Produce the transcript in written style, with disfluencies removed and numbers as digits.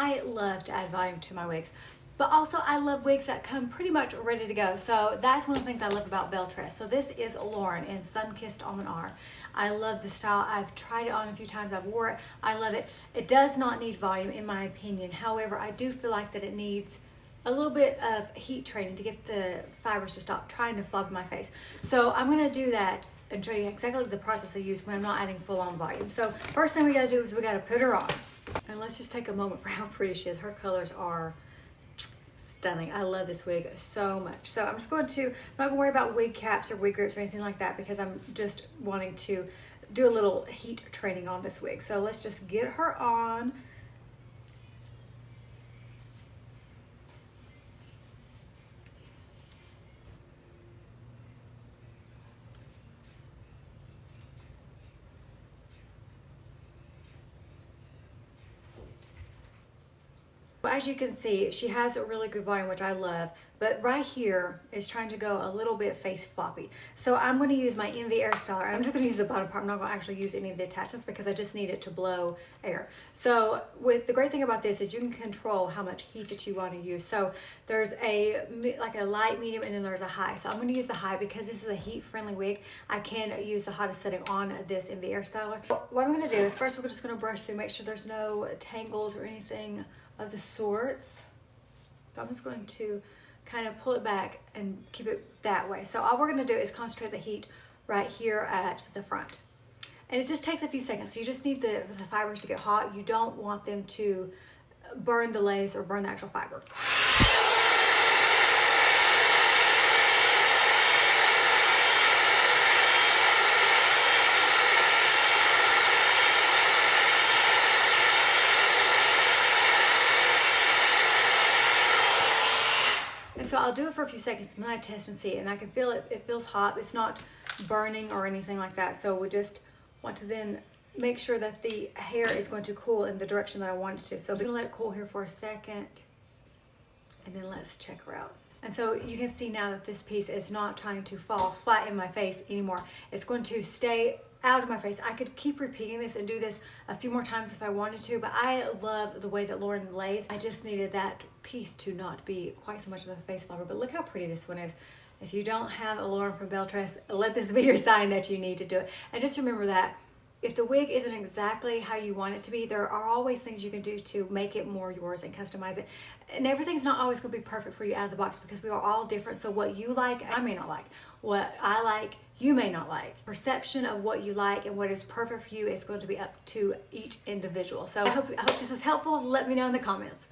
I love to add volume to my wigs. But also I love wigs that come pretty much ready to go. So that's one of the things I love about BelleTress. So this is Lauren in Sunkissed Almond R. I love the style. I've tried it on a few times. I've wore it. I love it. It does not need volume in my opinion. However, I do feel like that it needs a little bit of heat training to get the fibers to stop trying to flub my face. So I'm gonna do that and show you exactly the process I use when I'm not adding full on volume. So first thing we gotta do is we gotta put her on. And let's just take a moment for how pretty she is. Her colors are stunning. I love this wig so much. So I'm just going to, I'm not gonna worry about wig caps or wig grips or anything like that because I'm just wanting to do a little heat training on this wig. So let's just get her on. As you can see, she has a really good volume, which I love, but right here is trying to go a little bit face floppy. So I'm going to use my Envy Airstyler. I'm just going to use the bottom part. I'm not going to actually use any of the attachments because I just need it to blow air. So with the great thing about this is you can control how much heat that you want to use. So there's like a light, medium, and then there's a high. So I'm going to use the high because this is a heat-friendly wig. I can use the hottest setting on this Envy Airstyler. What I'm going to do is first we're just going to brush through, make sure there's no tangles or anything of the sorts. So I'm just going to kind of pull it back and keep it that way. So all we're going to do is concentrate the heat right here at the front. And it just takes a few seconds. So you just need the fibers to get hot. You don't want them to burn the lace or burn the actual fiber. So I'll do it for a few seconds and then I test and see, and I can feel it. It feels hot. It's not burning or anything like that. So we just want to then make sure that the hair is going to cool in the direction that I want it to. So I'm gonna let it cool here for a second and then let's check her out. And so you can see now that this piece is not trying to fall flat in my face anymore. It's going to stay out of my face. I could keep repeating this and do this a few more times if I wanted to, but I love the way that Lauren lays. I just needed that piece to not be quite so much of a face flubber, but look how pretty this one is. If you don't have a Lauren from BelleTress, let this be your sign that you need to do it. And just remember that if the wig isn't exactly how you want it to be, there are always things you can do to make it more yours and customize it. And everything's not always going to be perfect for you out of the box because we are all different. So what you like, I may not like. What I like, you may not like. Perception of what you like and what is perfect for you is going to be up to each individual. So I hope this was helpful. Let me know in the comments.